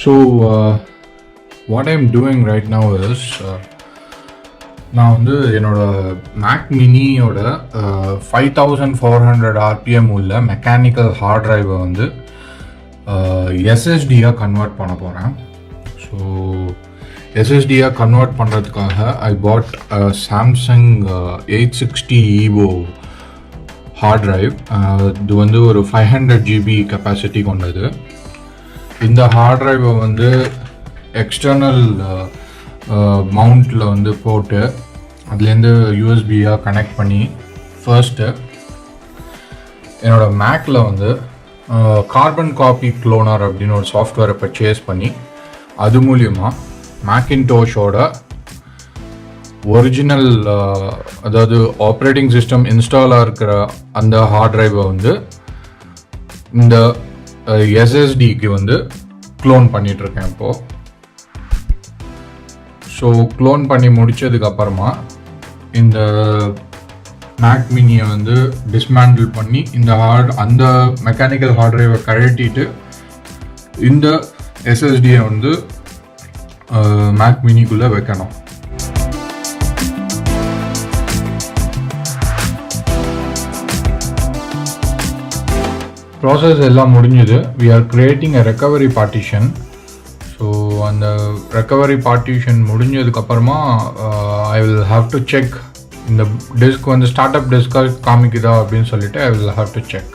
So, what I'm doing right now is நான் வந்து என்னோட மேக் மினியோட 5400 RPM உள்ள மெக்கானிக்கல் ஹார்ட் டிரைவை வந்து எஸ்எஸ்டியாக கன்வெர்ட் பண்ண போகிறேன். ஸோ எஸ்எஸ்டியாக கன்வெர்ட் பண்ணுறதுக்காக ஐ பாட் சாம்சங் 860 EVO ஹார்ட் டிரைவ். இது வந்து ஒரு 500 GB கெப்பாசிட்டி கொண்டது. இந்த ஹார்ட் டிரைவை வந்து எக்ஸ்டர்னல் மவுண்ட்டில் வந்து போட்டு அதுலேருந்து யூஎஸ்பியாக கனெக்ட் பண்ணி ஃபர்ஸ்ட்டு என்னோடய மேக்கில் வந்து கார்பன் காப்பி க்ளோனர் அப்படின்னு ஒரு சாஃப்ட்வேரை பர்ச்சேஸ் பண்ணி அது மூலிமா மேக்கின்டோஷோட ஒரிஜினல் அதாவது ஆப்ரேட்டிங் சிஸ்டம் இன்ஸ்டாலாக இருக்கிற அந்த ஹார்ட் டிரைவை வந்து இந்த எஸ்எஸ்டிக்கு வந்து க்ளோன் பண்ணிகிட்ருக்கேன் இப்போது. ஸோ க்ளோன் பண்ணி முடித்ததுக்கப்புறமா இந்த மேக் மினியை வந்து டிஸ்மேண்டில் பண்ணி அந்த மெக்கானிக்கல் ஹார்ட் டிரைவை கழட்டிட்டு இந்த எஸ்எஸ்டியை வந்து மேக் மினிக்குள்ளே வைக்கணும். ப்ராசஸ் எல்லாம் முடிஞ்சுது. We are creating a recovery partition. So அந்த ரெக்கவரி பார்ட்டிஷன் முடிஞ்சதுக்கப்புறமா I will have to check இந்த டிஸ்க் வந்து ஸ்டார்ட் அப் டிஸ்காக காமிக்குதா அப்படின்னு சொல்லிட்டு I will have to check.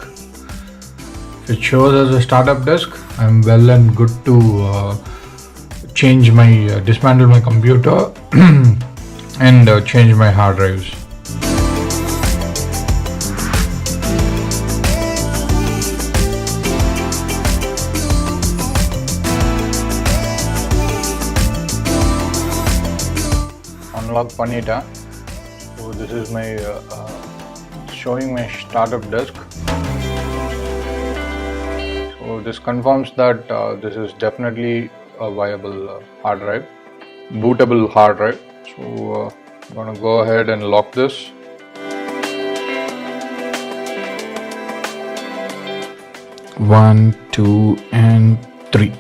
It shows as a start up disk. I am well and good to change my dismantle my computer and change my hard drives. Unlock பண்ணிட்டேன். So this is my showing my startup disk. So this confirms that this is definitely a viable hard drive, bootable hard drive. So I'm going to go ahead and lock this. One, two, and three.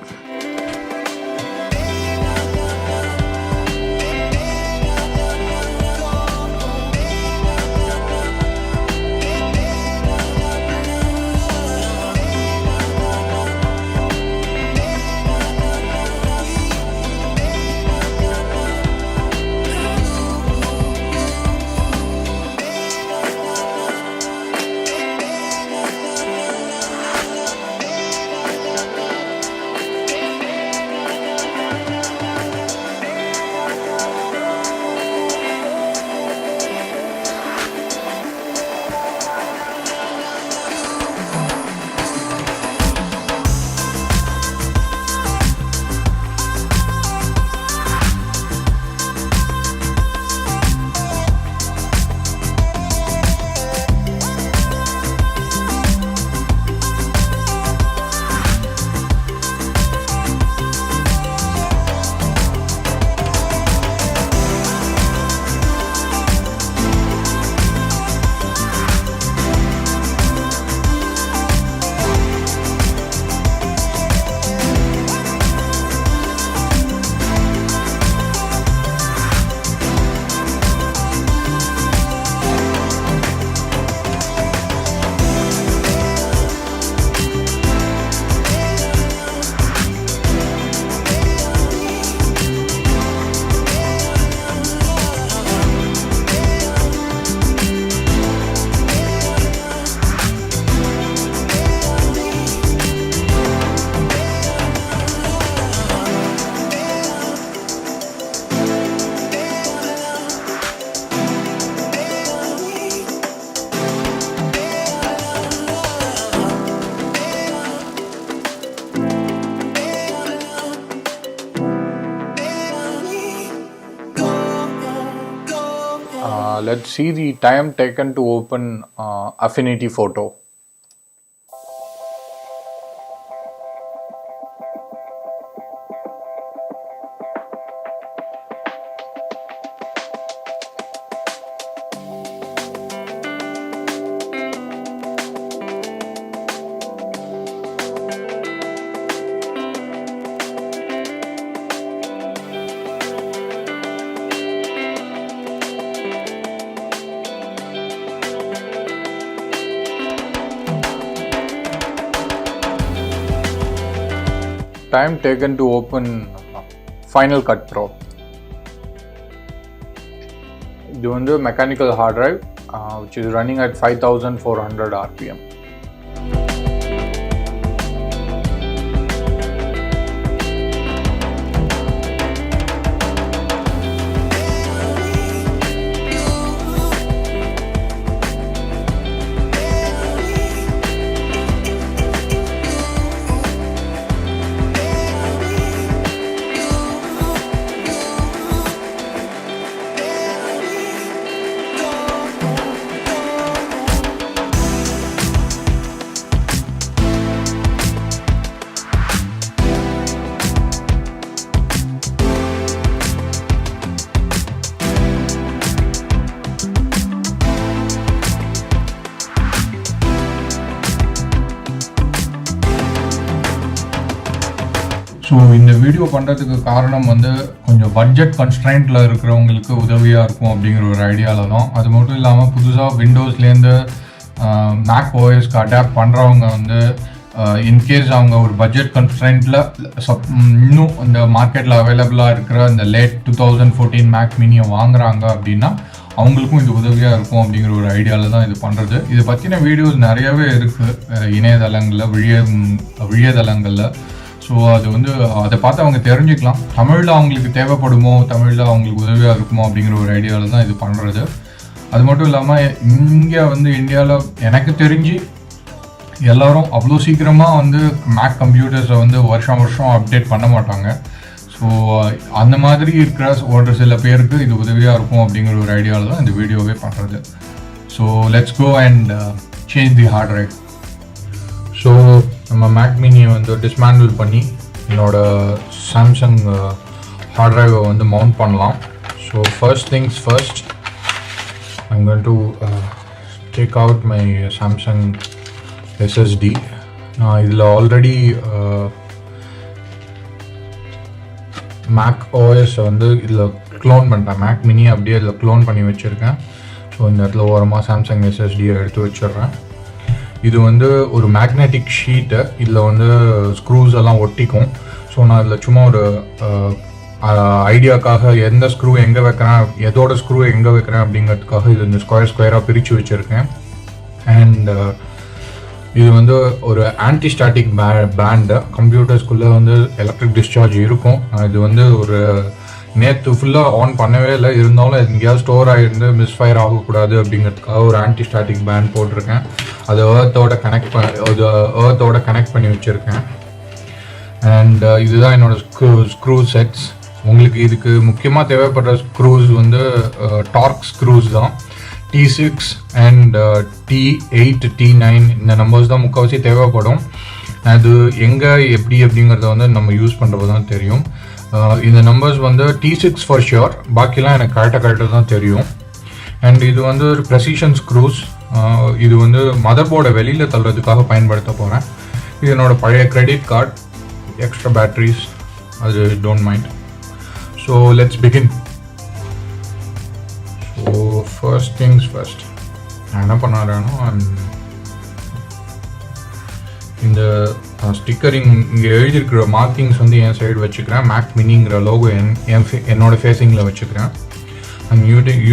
Let's see the time taken to open Affinity Photo. time taken to open Final Cut Pro. இது வந்து mechanical hard drive which is running at 5400 RPM. So இந்த video பண்ணுறதுக்கு காரணம் வந்து கொஞ்சம் budget கன்ஸ்ட்ரைண்ட்டில் இருக்கிறவங்களுக்கு உதவியாக இருக்கும் அப்படிங்கிற ஒரு ஐடியாவில் தான். அது மட்டும் இல்லாமல் புதுசாக விண்டோஸ்லேருந்து மேக் ஓஎஸ்க்கு அடாப்ட் பண்ணுறவங்க வந்து இன்கேஸ் அவங்க ஒரு பட்ஜெட் கன்ஸ்ட்ரைண்ட்டில் இன்னும் இந்த மார்க்கெட்டில் அவைலபிளாக இருக்கிற இந்த லேட் 2014 மேக் மினியை வாங்குறாங்க அப்படின்னா அவங்களுக்கும் இது உதவியாக இருக்கும் அப்படிங்கிற ஒரு ஐடியாவில் தான் இது பண்ணுறது. இது பற்றின வீடியோஸ் நிறையவே இருக்குது இணையதளங்களில் விழியதளங்களில். ஸோ அது வந்து அதை பார்த்து அவங்க தெரிஞ்சுக்கலாம். தமிழில் அவங்களுக்கு தேவைப்படுமோ, தமிழில் அவங்களுக்கு உதவியாக இருக்குமோ அப்படிங்கிற ஒரு ஐடியாவில் தான் இது பண்ணுறது. அது மட்டும் இல்லாமல் இங்கே வந்து இந்தியாவில் எனக்கு தெரிஞ்சு எல்லோரும் அவ்வளோ சீக்கிரமாக வந்து மேக் கம்ப்யூட்டர்ஸை வந்து வருஷம் அப்டேட் பண்ண மாட்டாங்க. ஸோ அந்த மாதிரி இருக்கிற ஒரு சில பேருக்கு இது உதவியாக இருக்கும் அப்படிங்கிற ஒரு ஐடியாவில் தான் இந்த வீடியோவே பண்ணுறது. So let's go and change the hard drive. So நம்ம மேக் மினியை வந்து டிஸ்மேண்டில் பண்ணி என்னோட சாம்சங் ஹார்ட் டிரைவை வந்து மவுண்ட் பண்ணலாம். So first things first, I'm going to take out my Samsung SSD. நான் இதில் ஆல்ரெடி மேக் ஓஎஸை வந்து இதில் க்ளோன் பண்ணிட்டேன். மேக் மினி அப்படியே இதில் க்ளோன் பண்ணி வச்சுருக்கேன். ஸோ இந்த இடத்துல ஓரமாக சாம்சங் SSDயை எடுத்து வச்சிடுறேன். இது வந்து ஒரு மேக்னெட்டிக் ஷீட்டு, இதில் வந்து ஸ்க்ரூஸ் எல்லாம் ஒட்டிக்கும். ஸோ நான் இதில் சும்மா ஒரு ஐடியாக்காக எந்த ஸ்க்ரூ எங்கே வைக்கிறேன், எதோட ஸ்க்ரூ எங்கே வைக்கிறேன் அப்படிங்கிறதுக்காக இது இந்த ஸ்கொயராக பிரித்து வச்சுருக்கேன். அண்ட் இது வந்து ஒரு ஆன்டிஸ்டாட்டிக் பேண்டு. கம்ப்யூட்டர்ஸ்குள்ளே வந்து எலக்ட்ரிக் டிஸ்சார்ஜ் இருக்கும். இது வந்து ஒரு நேற்று ஃபுல்லாக ஆன் பண்ணவே இல்லை, இருந்தாலும் எங்கேயாவது ஸ்டோர் ஆகிருந்து மிஸ்ஃபயர் ஆகக்கூடாது அப்படிங்கிறதுக்காக ஒரு ஆன்டிஸ்டாட்டிக் பேண்ட் போட்டிருக்கேன். அது ஏர்த்தோட கனெக்ட் பண்ணி வச்சுருக்கேன். அண்ட் இதுதான் என்னோடய ஸ்க்ரூ செட்ஸ். உங்களுக்கு இதுக்கு முக்கியமாக தேவைப்படுற ஸ்க்ரூஸ் வந்து டார்க் ஸ்க்ரூஸ் தான். T6 அண்ட் T8 T9 இந்த நம்பர்ஸ் தான் முக்கால்வாசி தேவைப்படும். அது எங்கே எப்படி அப்படிங்கிறத வந்து நம்ம யூஸ் பண்ணுறது தான் தெரியும். இந்த நம்பர்ஸ் வந்து T6 ஃபார் ஷியோர், பாக்கிலாம் எனக்கு கரெக்டாக தான் தெரியும். அண்ட் இது வந்து ஒரு ப்ரெசிஷன் ஸ்க்ரூஸ். இது வந்து மதர் போர்டை வெளியில் தள்ளுறதுக்காக பயன்படுத்த போகிறேன். இது என்னோடய பழைய கிரெடிட் கார்டு, எக்ஸ்ட்ரா பேட்ரிஸ், அது don't mind. So let's begin. So first things first, நான் என்ன பண்ணாரேன்னா இந்த ஸ்டிக்கரிங் இங்கே எழுதியிருக்கிற மார்க்கிங்ஸ் வந்து என் சைடு வச்சுக்கிறேன். மேக் மினிங்கிற லோகோ என்னோட ஃபேஸிங்கில் வச்சுக்கிறேன். I'm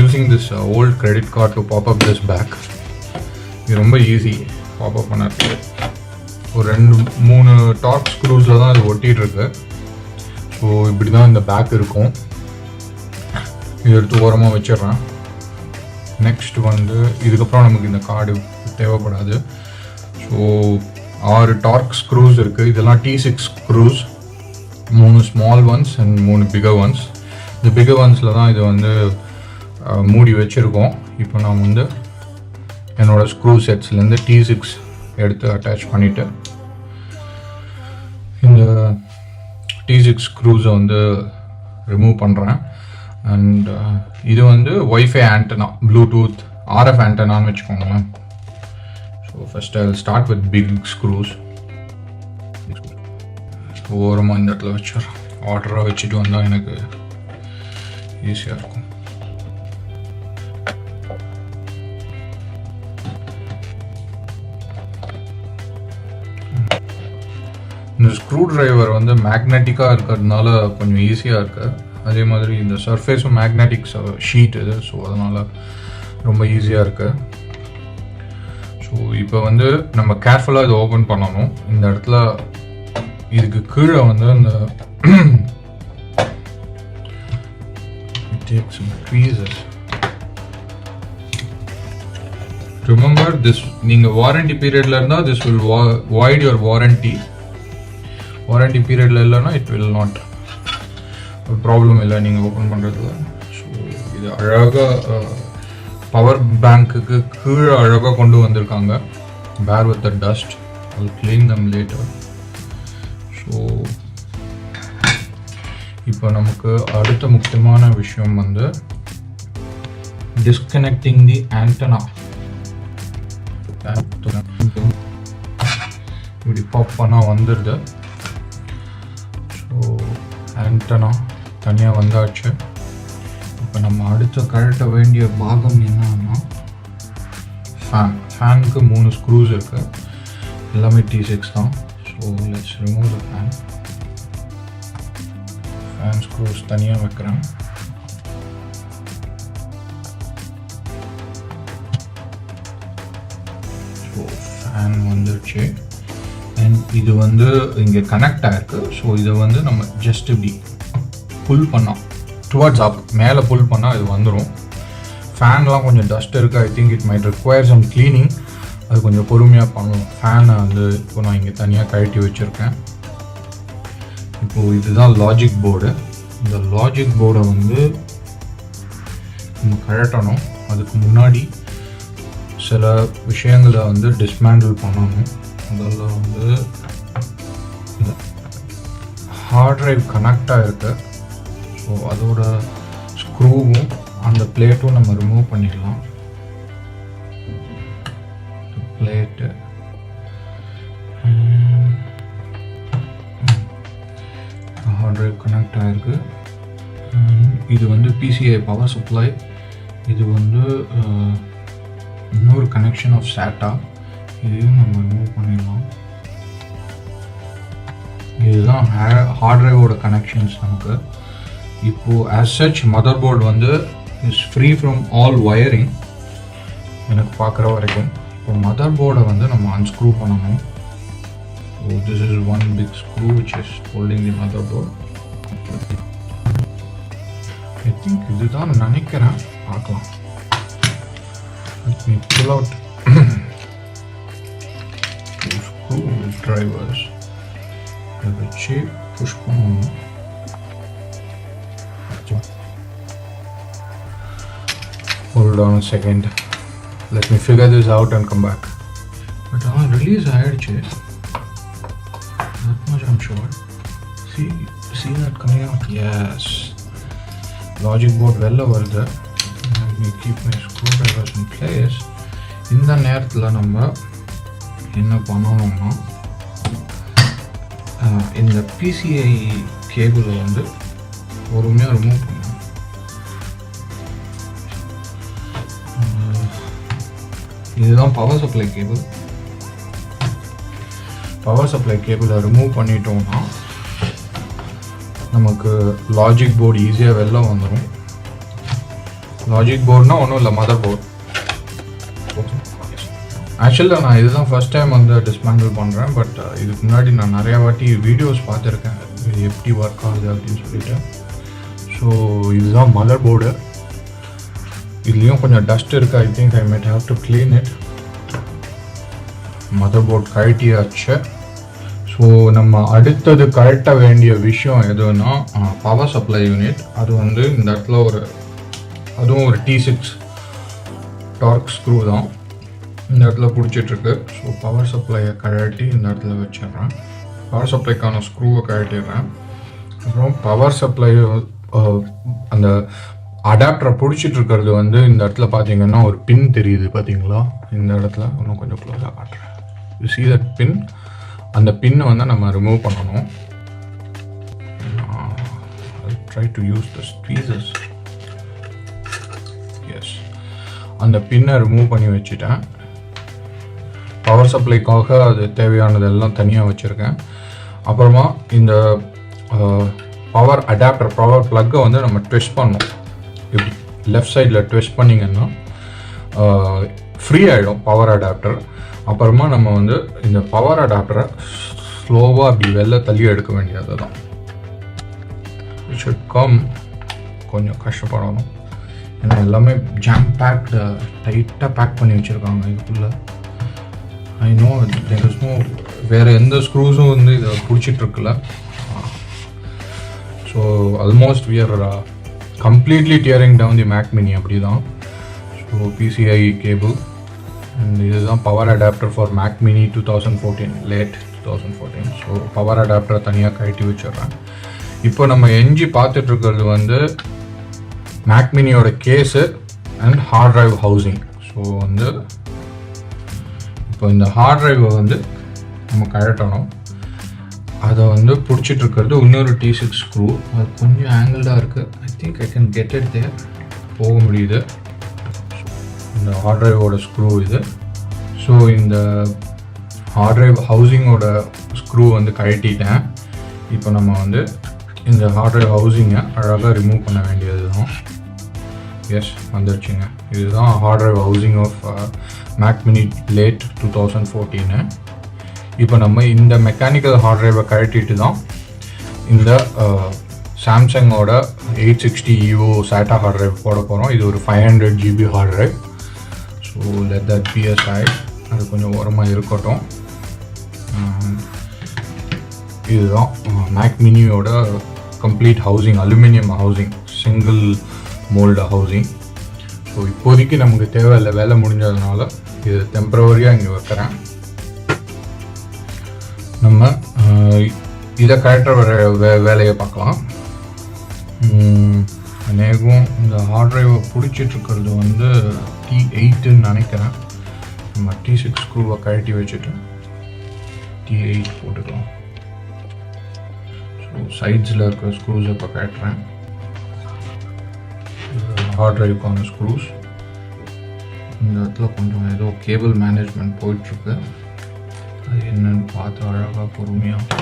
using this old credit card to pop up this back. இது ரொம்ப ஈஸி பாப் அப் பண்ணது. ஒரு 2-3 டார்க் ஸ்க்ரூஸில் தான் இது ஒட்டிகிட்ருக்கு. ஸோ இப்படி தான் இந்த பேக் இருக்கும். இது எடுத்து ஓரமாக வச்சிடுறேன். நெக்ஸ்ட் வந்து இதுக்கப்புறம் நமக்கு இந்த கார்டு தேவைப்படாது. ஸோ 6 டார்க் ஸ்க்ரூஸ் இருக்குது. இதெல்லாம் T6 screws, 3 small ones and 3 bigger ones. இந்த பிகர் ஒன்ஸில் தான் இது வந்து மூடி வச்சுருக்கோம். இப்போ நான் வந்து என்னோடய ஸ்க்ரூ செட்ஸ்லேருந்து T6 எடுத்து அட்டாச் பண்ணிவிட்டு இந்த T6 ஸ்க்ரூஸை வந்து ரிமூவ் பண்ணுறேன். அண்ட் இது வந்து ஒய்ஃபை ஆண்டனா, ப்ளூடூத், RF ஆண்டனான்னு வச்சுக்கோங்களேன். So first I will start with big screws. ஓரமாக இந்த இடத்துல வச்சிடறேன். ஆர்டராக வச்சுட்டு வந்தால் எனக்கு ஈஸியாக இருக்கும். இந்த ஸ்க்ரூ டிரைவர் வந்து மேக்னெட்டிக்காக இருக்கிறதுனால கொஞ்சம் ஈஸியாக இருக்குது. அதே மாதிரி இந்த சர்ஃபேஸும் மேக்னெட்டிக் ஷீட் இது, ஸோ அதனால் ரொம்ப ஈஸியாக இருக்குது. ஸோ இப்போ வந்து நம்ம கேர்ஃபுல்லாக இதை ஓப்பன் பண்ணணும். இந்த இடத்துல இதுக்கு கீழே வந்து இந்த take some tweezers. Remember this, நீங்க வாரண்டி பீரியட்ல இருந்தா this will void your warranty. Warranty பீரியட்ல இல்லைன்னா it will not. ஒரு ப்ராப்ளம் இல்லை நீங்க ஓப்பன் பண்றதுல. ஸோ இது அழகா பவர் பேங்க்குக்கு கீழே அழகாக கொண்டு வந்திருக்காங்க. bear with the dust, I'll clean them later. So இப்போ நமக்கு அடுத்த முக்கியமான விஷயம் வந்து டிஸ்கனெக்டிங் தி ஆண்டனா. இப்படி பாப் பண்ணால் வந்துடுது. ஸோ ஆண்டனா தனியாக வந்தாச்சு. இப்போ நம்ம அடுத்த கழட்ட வேண்டிய பாகம் என்னன்னா ஃபேனுக்கு 3 ஸ்க்ரூஸ் இருக்குது, எல்லாமே T6 தான். So let's remove the fan. Fan screws தனியாக வைக்கிறேன். ஸோ ஃபேன் வந்துடுச்சு. அண்ட் இது வந்து இங்கே கனெக்ட் ஆகிருக்கு. ஸோ இதை வந்து நம்ம ஜஸ்ட் இப்படி புல் பண்ணோம் டுவர்ட்ஸ் அப், மேலே புல் பண்ணால் இது வந்துடும். ஃபேன்லாம் கொஞ்சம் டஸ்ட் இருக்குது. I think it might require some cleaning. அது கொஞ்சம் பொறுமையாக பண்ணணும். ஃபேனை வந்து இப்போ நான் இங்கே தனியாக கழட்டி வச்சுருக்கேன். இப்போது இதுதான் லாஜிக் போர்டு. இந்த லாஜிக் போர்டை வந்து நம்ம கழட்டணும். அதுக்கு முன்னாடி சில விஷயங்களை வந்து டிஸ்மேண்டில் பண்ணணும். அதெல்லாம் வந்து இந்த ஹார்ட் ட்ரைவ் கனெக்டாக இருக்குது. ஸோ அதோட ஸ்க்ரூவும் அந்த பிளேட்டும் நம்ம ரிமூவ் பண்ணிடலாம். பிளேட்டு ஹார்ட் ட்ரைவ் கனெக்ட் ஆகிருக்கு. இது வந்து PCI பவர் சப்ளை. இது வந்து இன்னொரு கனெக்ஷன் ஆஃப் SATA. இதையும் நம்ம ரிமூவ் பண்ணிடலாம். இதுதான் ஹார்ட் ட்ரைவோட கனெக்ஷன்ஸ் நமக்கு. இப்போது ஆஸ் சச் மதர் போர்டு வந்து is free from all wiring எனக்கு பார்க்குற வரைக்கும். இப்போ மதர் போர்டை வந்து நம்ம அன்ஸ்க்ரூ பண்ணணும். So this is one big screw which is holding the motherboard. I think இதுதான் நினைக்கிறேன், பார்க்கலாம். Let me pull out screw drivers. இதை வச்சு புஷ் பண்ணணும். Hold on a second. Let me figure this out and come back. But release ஆயிடுச்சு. That much I'm sure. See that coming out? Yes. Logic board வெளில வருது. Let me keep my screwdrivers in place. இந்த நேரத்தில் நம்ம என்ன பண்ணணும்னா இந்த PCI கேபிளை வந்து பொறுமையாக ரிமூவ் பண்ணணும். இதுதான் power supply cable. Power supply கேபிளை ரிமூவ் பண்ணிட்டோம்னா நமக்கு லாஜிக் போர்டு ஈஸியாக வெளில வந்துடும். லாஜிக் போர்டுனா ஒன்றும் இல்லை, மதர் போர்டு. ஆக்சுவலாக நான் இதுதான் ஃபர்ஸ்ட் டைம் வந்து டிஸ்மேண்டில் பண்ணுறேன். பட் இதுக்கு முன்னாடி நான் நிறையா வாட்டி வீடியோஸ் பார்த்துருக்கேன் இது எப்படி ஒர்க் ஆகுது அப்படின்னு சொல்லிட்டு. ஸோ இதுதான் மதர் போர்டு. இதுலேயும் கொஞ்சம் டஸ்ட் இருக்குது. I think I might have to clean it. Mother board கழட்டியாச்சு. ஸோ நம்ம அடுத்தது கழட்ட வேண்டிய விஷயம் எதுன்னா பவர் சப்ளை யூனிட். அது வந்து இந்த இடத்துல அதுவும் ஒரு T6 டார்க் ஸ்க்ரூ தான் இந்த இடத்துல பிடிச்சிட்ருக்கு. ஸோ பவர் சப்ளையை கழட்டி இந்த இடத்துல வச்சிடுறேன். பவர் சப்ளைக்கான ஸ்க்ரூவை கழட்டிடுறேன். அப்புறம் பவர் சப்ளை அந்த அடாப்டரை பிடிச்சிட்டு இருக்கிறது வந்து இந்த இடத்துல பார்த்தீங்கன்னா ஒரு பின் தெரியுது பார்த்தீங்களா? இந்த இடத்துல இன்னும் கொஞ்சம் க்ளோஸாக காட்டுறேன். You see that pin. அந்த பின்னை வந்து நம்ம ரிமூவ் பண்ணணும். Try to use the tweezers. Yes, அந்த பின்னை ரிமூவ் பண்ணி வச்சுட்டேன். பவர் சப்ளைக்காக அது தேவையானதெல்லாம் தனியாக வச்சுருக்கேன். அப்புறமா இந்த பவர் அடாப்டர் பவர் ப்ளக்கை வந்து நம்ம ட்விஸ்ட் பண்ணோம். இப்படி லெஃப்ட் சைடில் ட்விஸ்ட் பண்ணிங்கன்னா ஃப்ரீ ஆகிடும் பவர் அடாப்டர். அப்புறமா நம்ம வந்து இந்த பவர் அடாப்டரை ஸ்லோவாக அப்படி வெளில தள்ளி எடுக்க வேண்டியது தான். It should come. கொஞ்சம் கஷ்டப்படணும் ஏன்னா எல்லாமே ஜாம் பேக்டு டைட்டாக பேக் பண்ணி வச்சுருக்காங்க இதுக்குள்ளே. I know there is no வேறு எந்த ஸ்க்ரூஸும் வந்து இதை பிடிச்சிட்ருக்குல்ல. So almost we are completely tearing down the Mac mini அப்படி தான். ஸோ பிசிஐ கேபிள் அண்ட் இதுதான் power adapter for Mac mini 2014 late 2014. So power அடாப்டரை தனியாக கழட்டி வச்சிடுறேன். இப்போ நம்ம எஞ்சி பார்த்துட்ருக்கிறது வந்து மேக் மினியோட case and hard drive housing. So வந்து இப்போ இந்த ஹார்ட் ட்ரைவை வந்து நம்ம கழட்டணும். அதை வந்து பிடிச்சிட்ருக்கிறது இன்னொரு T6 ஸ்க்ரூ. அது கொஞ்சம் ஆங்கிள்டாக இருக்குது. I think I can get it there. போக முடியுது. இந்த ஹார்ட் ட்ரைவோட ஸ்க்ரூ இது. ஸோ இந்த ஹார்ட் ட்ரைவ் ஹவுசிங்கோட ஸ்க்ரூ வந்து கழட்டிட்டேன். இப்போ நம்ம வந்து இந்த ஹார்ட் ட்ரைவ் ஹவுசிங்கை அழகாக ரிமூவ் பண்ண வேண்டியது தான். எஸ் வந்துடுச்சுங்க. இதுதான் hard drive housing of Mac mini late 2014. இப்போ நம்ம இந்த மெக்கானிக்கல் ஹார்ட் ட்ரைவை கழட்டிட்டு தான் இந்த சாம்சங்கோட 860 EVO SATA ஹார்ட் ட்ரைவ் போட போகிறோம். இது ஒரு 500 GB hard drive. So let that be a side. அது கொஞ்சம் ஓரமாக இருக்கட்டும். இதுதான் மேக் மினியோட complete housing, aluminium housing, single mould housing. So இப்போதைக்கு நமக்கு தேவையில்லை, வேலை முடிஞ்சதுனால இது டெம்பரவரியாக இங்கே வைக்கிறேன். நம்ம இதை கரெக்டாக வேலையை பார்க்கலாம். அநேகம் இந்த ஹார்ட் ட்ரைவை பிடிச்சிட்ருக்கிறது வந்து T8ன்னு நினைக்கிறேன். நம்ம T6 ஸ்க்ரூவை கழட்டி வச்சுட்டு T8 போட்டுக்கலாம். ஸோ சைட்ஸில் இருக்கிற ஸ்க்ரூஸை இப்போ கழட்டுறேன். Heart ட்ரைவுக்கான screws. இந்த இடத்துல கொஞ்சம் ஏதோ கேபிள் மேனேஜ்மெண்ட் போயிட்டுருக்கு. அது என்னன்னு பார்த்து அழகாக பொறுமையாக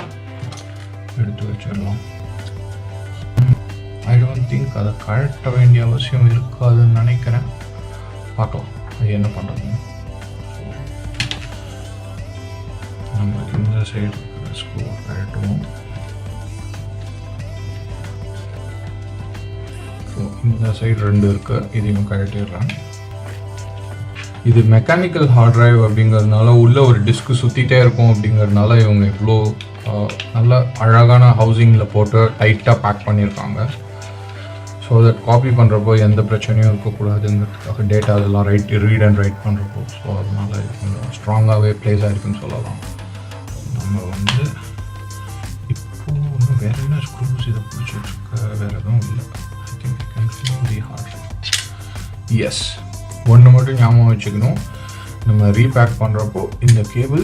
எடுத்து வச்சிடலாம். ஐ டோன்ட் திங்க் அதை கழட்ட வேண்டிய அவசியம் இருக்காதுன்னு நினைக்கிறேன். பார்க்கலாம் அது என்ன பண்ணுறதுன்னு. நம்ம இந்த சைடு ஸ்க்ரூ கழட்டுவோம். ஸோ இந்த சைடு 2 இருக்குது, இதையும் கழட்டிடுறேன். இது மெக்கானிக்கல் ஹார்ட் ட்ரைவ் அப்படிங்கிறதுனால உள்ளே ஒரு டிஸ்க்கு சுற்றிட்டே இருக்கும். அப்படிங்கிறதுனால இவங்க இவ்வளோ நல்ல அழகான ஹவுசிங்கில் போட்டு டைட்டாக பேக் பண்ணியிருக்காங்க. ஸோ தட் காப்பி பண்ணுறப்போ எந்த பிரச்சனையும் இருக்கக்கூடாதுங்கிறதுக்காக டேட்டா அதெல்லாம் ரீட் அண்ட் ரைட் பண்ணுறப்போ. ஸோ அதனால் இது கொஞ்சம் ஸ்ட்ராங்காகவே ப்ளேஸ் ஆகிருக்குன்னு சொல்லலாம். நம்ம வந்து இப்போது இன்னும் வேறு என்ன ஸ்க்ரூஸ் இதை பிடிச்சிட்ருக்க வேறு எதுவும் இல்லை. I think I can feel the hard drive. Yes, ஒன்று மட்டும் ஞாபகம் வச்சுக்கணும். நம்ம ரீபேக் பண்ணுறப்போ இந்த கேபிள்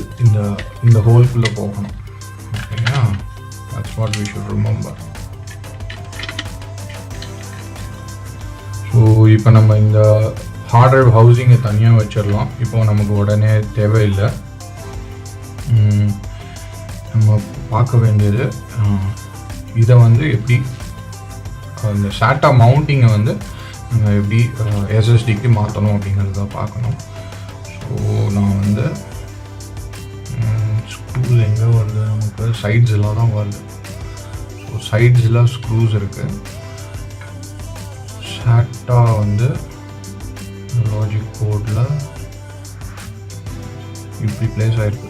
இந்த ஹோல்குள்ளே போகணும். ஓகேங்களா? That's what we should remember. So இப்போ நம்ம இந்த ஹார்ட் ட்ரைவ் ஹவுசிங்கை தனியாக வச்சிடலாம். இப்போ நமக்கு உடனே தேவையில்லை. நம்ம பார்க்க வேண்டியது இதை வந்து எப்படி இந்த SATA மவுண்டிங்கை வந்து நம்ம எப்படி SSDக்கு மாற்றணும் அப்படிங்கிறத பார்க்கணும். ஸோ நான் வந்து ஸ்க்ரூஸ் எங்கே வருது, நமக்கு சைட்ஸில் தான் வருது. ஸோ சைட்ஸில் ஸ்க்ரூஸ் இருக்குது. SATA வந்து லாஜிக் போர்டில் இப்படி பிளேஸ் ஆகிருக்கு.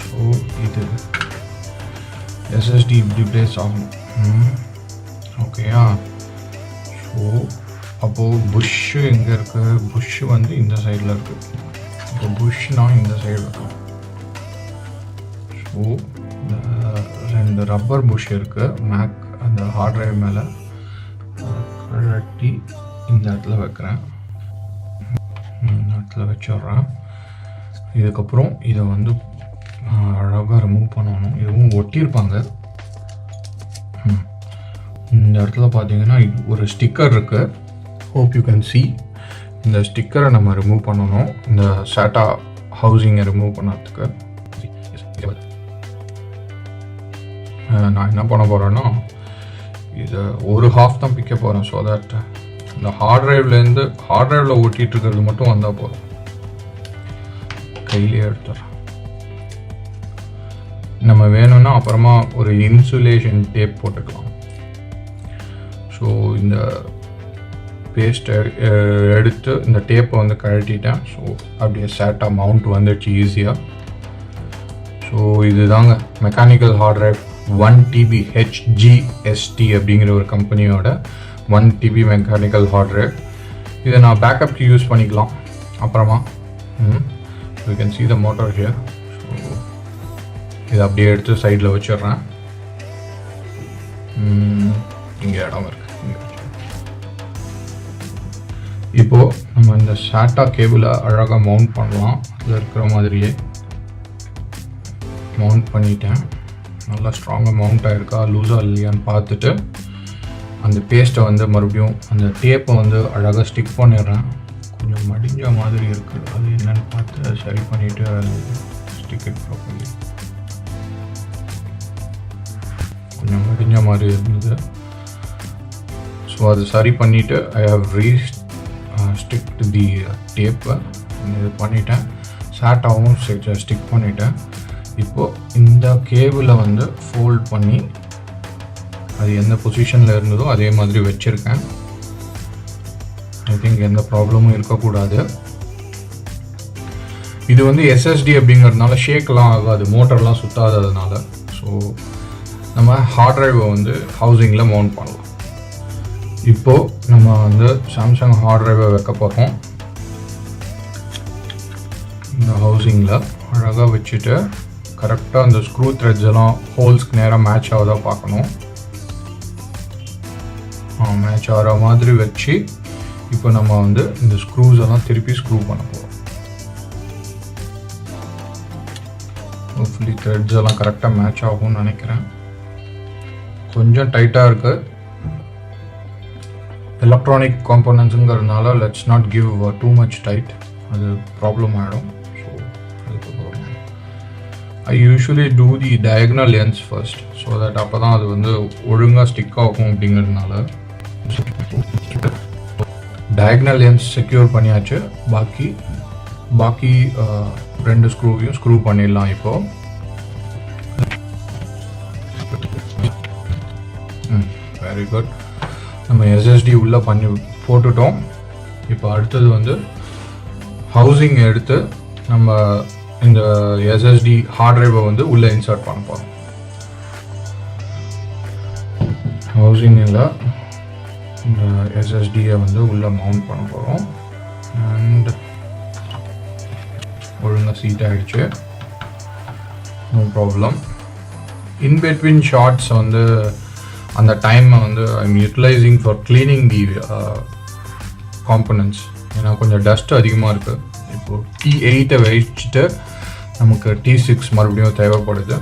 ஸோ இது SSD இப்படி பிளேஸ் ஆகணும். ஓகேயா? ஸோ அப்போது புஷ்ஷு எங்கே இருக்குது? புஷ்ஷு வந்து இந்த சைடில் இருக்குது. இப்போ புஷ்னா இந்த சைடு இருக்கும். ஸோ இந்த 2 ரப்பர் புஷ் இருக்குது மேக் அந்த ஹார்ட் ட்ரைவ் மேலே. கழட்டி இந்த இடத்துல வைக்கிறேன். இந்த இடத்துல வச்சிட்றேன். இதுக்கப்புறம் இதை வந்து அழகாக ரிமூவ் பண்ணணும். இதுவும் ஒட்டியிருப்பாங்க. இந்த இடத்துல பார்த்தீங்கன்னா ஒரு ஸ்டிக்கர் இருக்குது. Hope you can see. இந்த ஸ்டிக்கரை நம்ம ரிமூவ் பண்ணணும் இந்த SATA ஹவுசிங்கை ரிமூவ் பண்ணதுக்கு. நான் என்ன பண்ண போகிறேன்னா இதை ஒரு ஹாஃப் தான் பிக்க போகிறேன். ஸோ தட் இந்த ஹார்ட் ட்ரைவில் ஓட்டிகிட்டு இருக்கிறது மட்டும் வந்தால் போதும். கையிலே எடுத்துறேன். நம்ம வேணும்னா அப்புறமா ஒரு இன்சுலேஷன் டேப் போட்டுக்கலாம். ஸோ இந்த பேஸ்ட்டை எடுத்து இந்த டேப்பை வந்து கழட்டிட்டேன். ஸோ அப்படியே சேட்டாக மவுண்ட் வந்துடுச்சு ஈஸியாக. ஸோ இதுதாங்க mechanical heart drive 1 TB HGST அப்படிங்கிற ஒரு கம்பெனியோட 1 TB மெக்கானிக்கல் ஹார்ட் ட்ரைவ். இதை நான் பேக்கப்க்கு யூஸ் பண்ணிக்கலாம் அப்புறமா. You can see the motor here. So இதை அப்படியே எடுத்து சைடில் வச்சிடுறேன். இங்கே இடம் இருக்கு. இப்போது நம்ம இந்த SATA கேபிளை அழகாக மவுண்ட் பண்ணலாம். அதில் இருக்கிற மாதிரியே மவுண்ட் பண்ணிட்டேன். நல்லா ஸ்ட்ராங்காக மவுண்ட் ஆகிருக்கா லூஸாக இல்லையான்னு பார்த்துட்டு அந்த பேஸ்ட்டை வந்து மறுபடியும் அந்த டேப்பை வந்து அழகாக ஸ்டிக் பண்ணிடுறேன். கொஞ்சம் மடிஞ்ச மாதிரி இருக்குது, அது என்னென்னு பார்த்து சரி பண்ணிவிட்டு ஸ்டிக் இட் ப்ராப்பர்லி. கொஞ்சம் மடிஞ்ச மாதிரி இருந்தது. ஸோ அது சரி பண்ணிவிட்டு ஐ ஹவ் ஸ்டிக் தி டேப்பை இது பண்ணிட்டேன். SATAவும் ஸ்டிக் பண்ணிட்டேன். இப்போது இந்த கேபிளை வந்து ஃபோல்ட் பண்ணி அது எந்த பொசிஷனில் இருந்ததோ அதே மாதிரி வச்சுருக்கேன். ஐ திங்க் எந்த ப்ராப்ளமும் இருக்கக்கூடாது. இது வந்து SSD அப்படிங்கிறதுனால ஷேக்லாம் ஆகாது, மோட்டர்லாம் சுத்தாததுனால. ஸோ நம்ம ஹார்ட் ட்ரைவை வந்து ஹவுசிங்கில் மவுண்ட் பண்ணலாம். இப்போது நம்ம வந்து சாம்சங் ஹார்ட் ட்ரைவை வைக்க போகிறோம். இந்த ஹவுசிங்கில் அழகாக வச்சுட்டு கரெக்டாக அந்த ஸ்க்ரூ த்ரெட்ஸ் எல்லாம் ஹோல்ஸ்க்கு நேராக மேட்ச் ஆகுதா பார்க்கணும். மேட்ச் ஆகிற மாதிரி வச்சு இப்போ நம்ம வந்து இந்த ஸ்க்ரூஸ் எல்லாம் திருப்பி ஸ்க்ரூ பண்ண போகிறோம். ஹோப்ஃபுல்லி த்ரெட்ஸ் எல்லாம் கரெக்டாக மேட்ச் ஆகும்னு நினைக்கிறேன். கொஞ்சம் டைட்டாக இருக்குது. எலக்ட்ரானிக் காம்போனன்ட்ஸுங்கிறதுனால let's not give too much tight, அது ப்ராப்ளம் ஆகிடும். ஸோ அதுக்கப்புறம் I usually do the diagonal ends first, so that அப்போ தான் அது வந்து ஒழுங்காக ஸ்டிக் ஆகும். அப்படிங்கிறதுனால டயக்னல் எண்ட்ஸ் செக்யூர் பண்ணியாச்சு. பாக்கி 2 ஸ்க்ரூவையும் ஸ்க்ரூ பண்ணிடலாம். இப்போது வெரி குட். நம்ம SSD உள்ளே போட்டுட்டோம். இப்போ அடுத்தது வந்து ஹவுசிங் எடுத்து நம்ம இந்த SSD ஹார்ட் ட்ரைவை வந்து உள்ளே இன்சர்ட் பண்ண போகிறோம். ஹவுசிங்கில் இந்த SSDயை வந்து உள்ளே மவுண்ட் பண்ண போகிறோம். அண்ட் ஒழுங்காக சீட் ஆகிடுச்சு, no problem. In between shots வந்து அந்த டைமை வந்து I'm utilising for cleaning the components. ஏன்னா கொஞ்சம் டஸ்ட் அதிகமாக இருக்குது. இப்போது T8 வச்சுட்டு நமக்கு T6 மறுபடியும் தேவைப்படுது.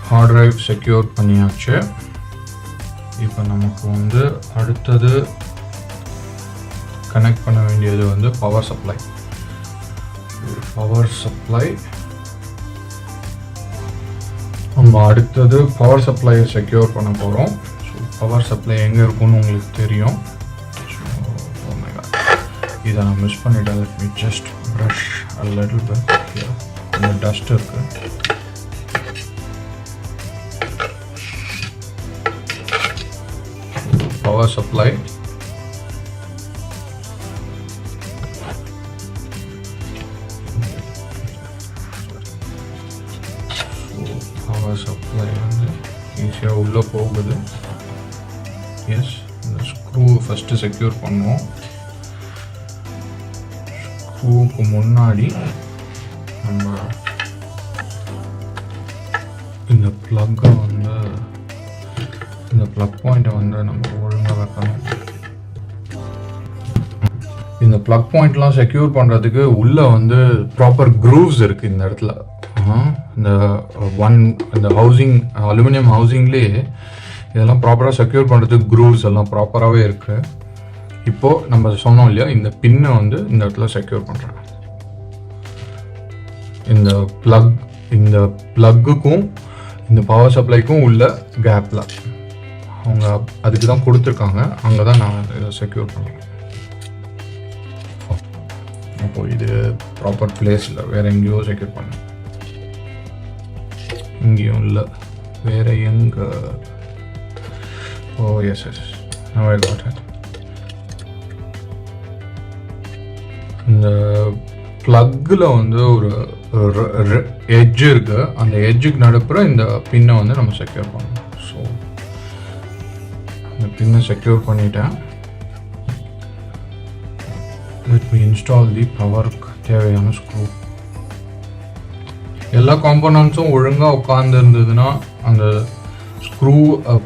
ஹார்ட் ட்ரைவ் செக்யூர் பண்ணியாச்சு. இப்போ நமக்கு வந்து அடுத்தது கனெக்ட் பண்ண வேண்டியது வந்து பவர் சப்ளை. நம்ம அடுத்தது பவர் சப்ளையை செக்யூர் பண்ண போகிறோம். ஸோ பவர் சப்ளை எங்கே இருக்குன்னு உங்களுக்கு தெரியும். இதை நான் மிஸ் பண்ணிட்டேன். Let me just brush a little bit here. கொஞ்சம் டஸ்ட் இருக்கு. பவர் சப்ளை வந்து ஈஸியாக உள்ளே போகுது. எஸ், இந்த ஸ்க்ரூ ஃபஸ்ட்டு செக்யூர் பண்ணுவோம். ஸ்க்ரூவுக்கு முன்னாடி நம்ம இந்த ப்ளக்கை வந்து இந்த ப்ளக் பாயிண்ட்டை வந்து நம்ம ஒழுங்காக வைக்கணும். இந்த ப்ளக் பாயிண்ட்லாம் செக்யூர் பண்ணுறதுக்கு உள்ளே வந்து ப்ராப்பர் க்ரூவ்ஸ் இருக்குது இந்த இடத்துல. இந்த ஹவுசிங் அலுமினியம் ஹவுசிங்லேயே இதெல்லாம் ப்ராப்பராக செக்யூர் பண்ணுறதுக்கு க்ரூவ்ஸ் எல்லாம் ப்ராப்பராகவே இருக்குது. இப்போது நம்ம சொன்னோம் இல்லையா, இந்த பின்னை வந்து இந்த இடத்துல செக்யூர் பண்ணுறேன். இந்த ப்ளக் இந்த ப்ளக்குக்கும் இந்த பவர் சப்ளைக்கும் உள்ள கேப்பில் அவங்க அதுக்கு தான் கொடுத்துருக்காங்க. அங்கே தான் நான் இதை செக்யூர் பண்ணுறேன். அப்போது இது ப்ராப்பர் பிளேஸில் வேறு எங்கேயோ செக்யூர் பண்ணேன். இங்கேயும் இல்லை, வேறு எங்கே? Oh yes yes, now I got it. இந்த ப்ளக்கில் வந்து ஒரு எட்ஜ் இருக்குது. அந்த எட்ஜுக்கு நடுப்புற இந்த பின்னை வந்து நம்ம செக்யூர் பண்ணணும். ஸோ இந்த பின்னை செக்யூர் பண்ணிட்டேன். லெட் மீ இன்ஸ்டால் தி பவருக்கு தேவையான ஸ்க்ரூ. எல்லா காம்போனன்ட்ஸும் ஒழுங்காக உட்கார்ந்து இருந்ததுன்னா அந்த ஸ்க்ரூ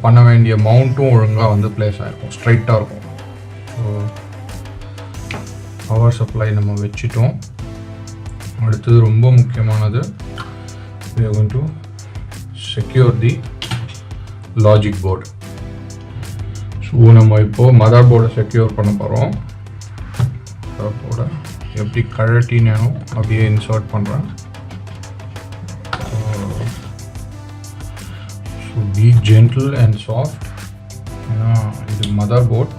பண்ண வேண்டிய மவுண்ட்டும் ஒழுங்காக வந்து பிளேஸ் ஆகிருக்கும், ஸ்ட்ரைட்டாக இருக்கும். ஸோ பவர் சப்ளை நம்ம வச்சிட்டோம். அடுத்தது ரொம்ப முக்கியமானது, we are going to secure the logic board. So நம்ம இப்போது மதர் போர்டை செக்யூர் பண்ண போகிறோம். மதர் போர்டை எப்படி கழட்டினோ அப்படியே இன்சர்ட் பண்ணுறேன். So B gentle and soft. ஏன்னா இது மதர் போர்ட்,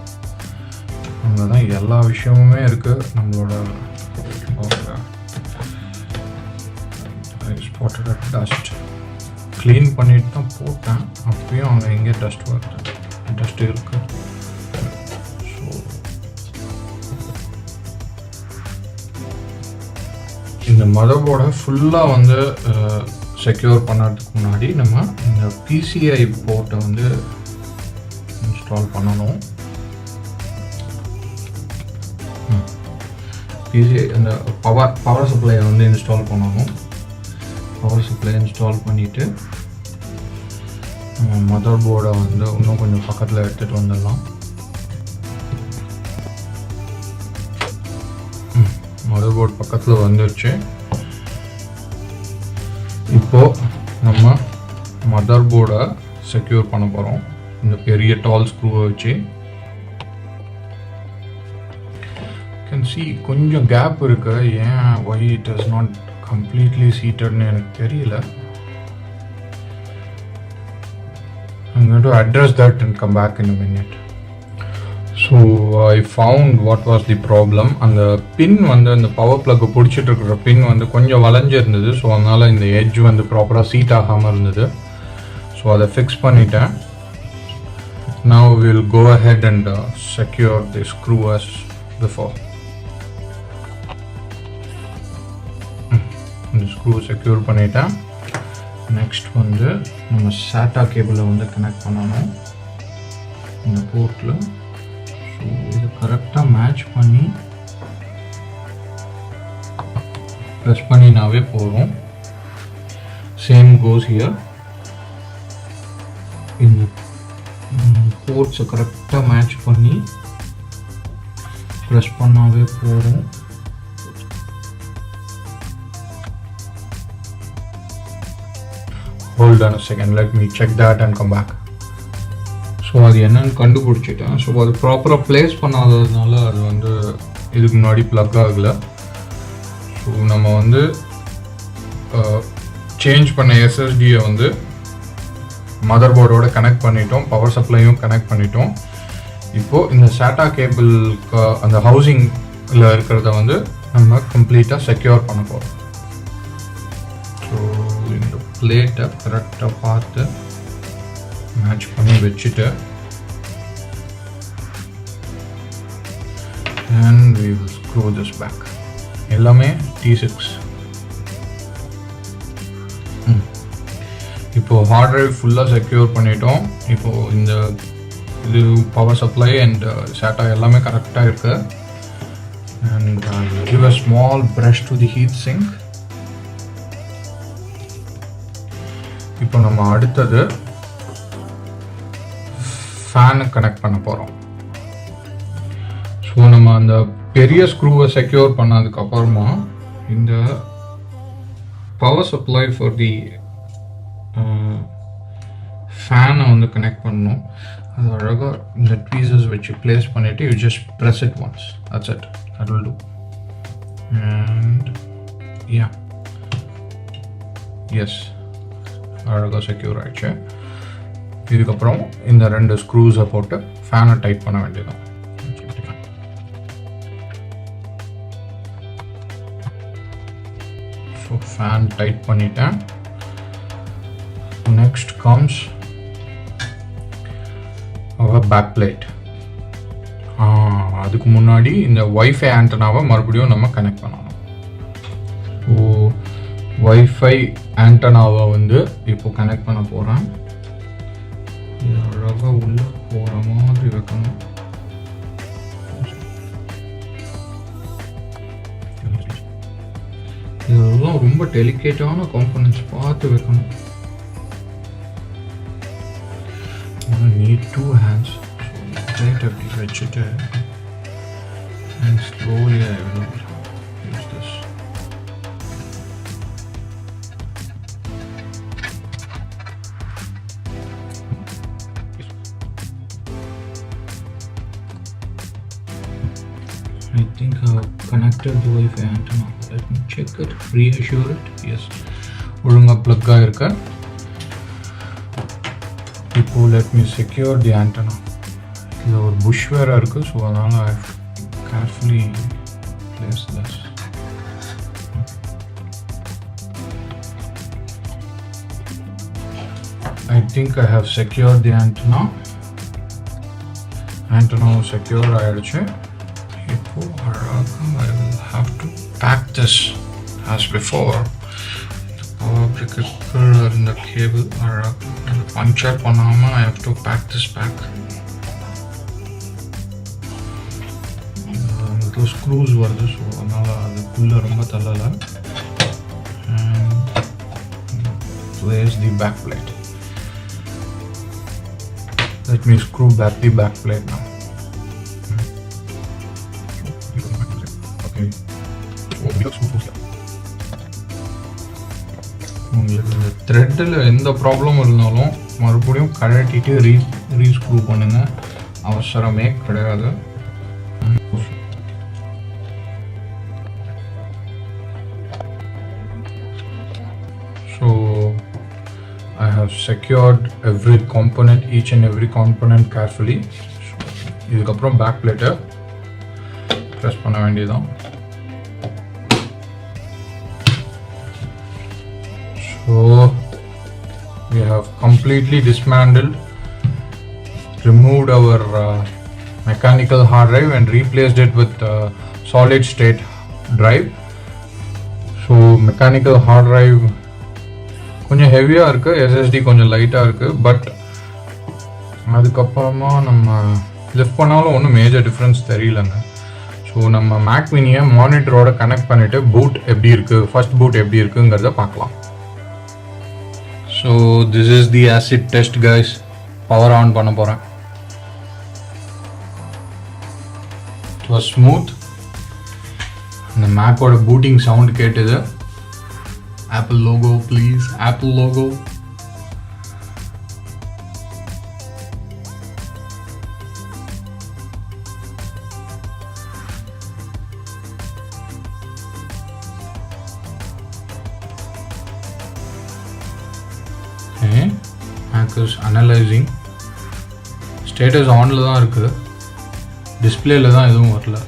அங்கே தான் எல்லா விஷயமுமே இருக்குது. நம்மளோட ஸ்பாட்டட் டஸ்ட் க்ளீன் பண்ணிட்டு தான் போட்டேன். அப்பயும் அங்கே எங்கே டஸ்ட் வருது, டஸ்ட் இருக்குது. ஸோ இந்த மதர் போர்டை ஃபுல்லாக வந்து செக்யூர் பண்ணுறதுக்கு முன்னாடி நம்ம இந்த பிசிஐ போர்ட்டை வந்து இன்ஸ்டால் பண்ணணும். பிசிஐ அந்த பவர் சப்ளையை வந்து இன்ஸ்டால் பண்ணணும். பவர் சப்ளை இன்ஸ்டால் பண்ணிவிட்டு மதர் போர்டை வந்து இன்னும் கொஞ்சம் பக்கத்தில் எடுத்துகிட்டு வந்துடலாம். மதர் போர்டு பக்கத்தில் வந்துருச்சு. இப்போது நம்ம மதர் போர்டை செக்யூர் பண்ண போகிறோம் இந்த பெரிய டால் ஸ்க்ரூவை வச்சு. கேன் சி கொஞ்சம் கேப் இருக்கு. ஏன் why it is not completely seated னு எனக்கு தெரியல. I'm going to address that and come back in a minute. So I found what was the problem. அந்த பின் வந்து அந்த பவர் பிளக்கை பிடிச்சிட்டு இருக்கிற பின் வந்து கொஞ்சம் வளைஞ்சிருந்தது. ஸோ அதனால் இந்த எட்ஜ் வந்து ப்ராப்பராக சீட் ஆகாமல் இருந்தது. ஸோ அதை ஃபிக்ஸ் பண்ணிட்டேன். Now we will go ahead and secure the screw as before. இந்த ஸ்க்ரூ செக்யூர் பண்ணிட்டேன். நெக்ஸ்ட் வந்து நம்ம சாட்டா கேபிளை வந்து கனெக்ட் பண்ணணும் இந்த போர்ட்டில். ஸோ இது கரெக்டாக மேட்ச் பண்ணி ப்ரெஸ் பண்ணினாவே போதும். Same goes here. இந்த போர்ட்ஸை கரெக்டாக மேட்ச் பண்ணி ப்ரெஸ் பண்ணாவே போதும். Hold on a second, let me check that and come back. So அது என்னன்னு கண்டுபிடிச்சிட்டேன். ஸோ அது ப்ராப்பராக ப்ளேஸ் பண்ணாததுனால அது வந்து இதுக்கு முன்னாடி ப்ளக் ஆகலை. ஸோ நம்ம வந்து சேஞ்ச் பண்ண எஸ்எஸ்டியை வந்து மதர் போர்டோட கனெக்ட் பண்ணிட்டோம், பவர் சப்ளையும் கனெக்ட் பண்ணிட்டோம். இப்போது இந்த சாட்டா கேபிளுக்கு அந்த ஹவுசிங்கில் இருக்கிறத வந்து நம்ம கம்ப்ளீட்டாக செக்யூர் பண்ண போகிறோம். ஸோ இந்த பிளேட்டை கரெக்டாக பார்த்து மேட்ச் பண்ணி வச்சுட்டு and we will screw this back. எல்லாமே T6. இப்போது ஹார்ட் டிரைவ் ஃபுல்லாக செக்யூர் பண்ணிட்டோம். இப்போது இந்த இது பவர் சப்ளை அண்ட் சாட்டா எல்லாமே கரெக்டாக இருக்குது. and give a small brush to the heat sink. இப்போ நம்ம அடுத்தது ஃபேனை கனெக்ட் பண்ண போகிறோம். ஸோ நம்ம அந்த பெரிய ஸ்க்ரூவை செக்யூர் பண்ணதுக்கப்புறமா இந்த பவர் சப்ளை ஃபார் தி ஃபேனை வந்து கனெக்ட் பண்ணணும். அது அழகாக இந்த ட்வீசஸ் வச்சு ப்ளேஸ் பண்ணிவிட்டு you just press it once, that's it, that will do. And yeah S, அழகாக செக்யூர் ஆகிடுச்சு. இதுக்கப்புறம் இந்த 2 ஸ்க்ரூஸை போட்டு ஃபேனை டைட் பண்ண வேண்டியதும். ஸோ ஃபேன் டைட் பண்ணிட்டேன். நெக்ஸ்ட் கம்ஸ் அவர் பேக் பிளேட். அதுக்கு முன்னாடி இந்த வைஃபை ஆண்டனாவை மறுபடியும் நம்ம கனெக்ட் பண்ணணும். ஸோ வைஃபை ஆண்டனாவை வந்து இப்போ கனெக்ட் பண்ண போகிறேன். அழகாக உள்ள போகிற மாதிரி வைக்கணும். இதெல்லாம் ரொம்ப டெலிகேட்டான காம்பனன்ட்ஸ் பார்த்து வைக்கணும். Need 2 hands. So right up the edge it and slowly I will use this. I think I've connected the Wi-Fi antenna. Let me check it, reassure it. Yes, ஒழுங்கா plug ஆயிருக்கு. இப்போ let me secure the antenna. இது ஒரு push வேறு இருக்குது, so அதனால் I have to carefully place this. I think I have secured the antenna. Antenna secure ஆயிடுச்சு. இப்போ அழகாக I will have to pack this as before. இந்த கேபிள் அழகாக பஞ்சர் பண்ணாமல் I have to pack this back. இது screws வருது, so அதனால் அதுக்குள்ளே ரொம்ப தள்ளலை. Place the back plate. Let me screw back the back plate now. Okay. உங்களுக்கு இந்த த்ரெட்டில் எந்த ப்ராப்ளம் இருந்தாலும் மறுபடியும் கழட்டிட்டு ரீஸ்க்ரூ பண்ணுங்கள், அவசரமே கிடையாது. So I have secured every component, each and every component carefully. இதுக்கப்புறம் பேக் பிளேட்டை ப்ரெஸ் பண்ண வேண்டியதுதான். So we have completely dismantled, removed our mechanical hard drive and replaced it with solid state drive. So mechanical hard drive கொஞ்சம் ஹெவியாக இருக்குது, SSD கொஞ்சம் லைட்டாக இருக்குது. பட் அதுக்கப்புறமா நம்ம லிஃப்ட் பண்ணாலும் ஒன்றும் மேஜர் டிஃப்ரென்ஸ் தெரியலங்க. ஸோ நம்ம மேக் மினியை மானிட்டரோட கனெக்ட் பண்ணிவிட்டு பூட் எப்படி இருக்குது, ஃபர்ஸ்ட் பூட் எப்படி இருக்குங்கிறத பார்க்கலாம். So this is the acid test guys. Power on பண்ண போறேன். It was smooth. இந்த மேக்கோட பூட்டிங் சவுண்ட் கேட்டது. Apple logo please, Apple logo. Mac is analyzing. Status onல தான் இருக்கு, டிஸ்பிளேல தான் எதுவும் வரல.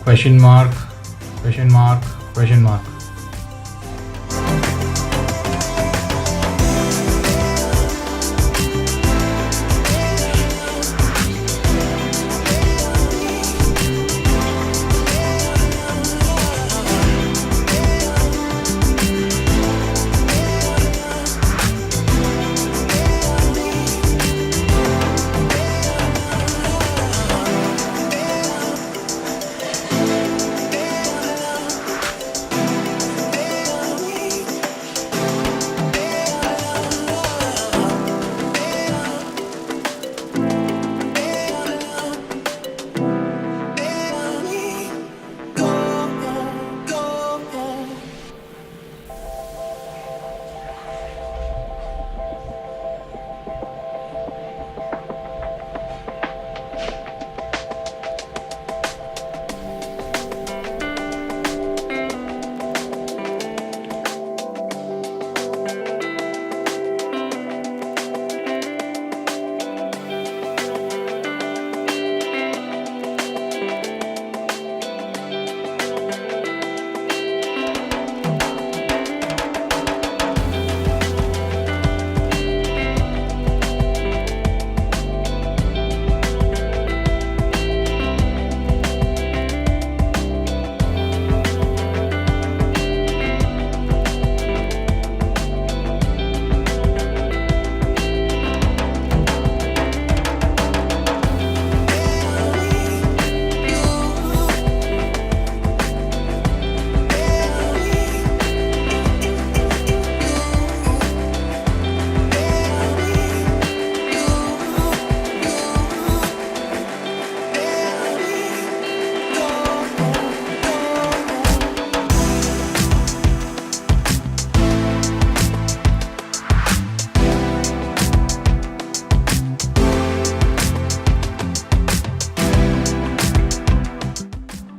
Question mark, question mark, question mark.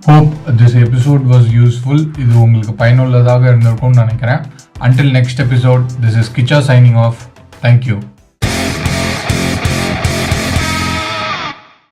Hope this episode was useful. இது உங்களுக்கு பயனுள்ளதாக இருந்திருக்கும்னு நினைக்கிறேன். Until next episode, this is Kicha signing off. Thank you.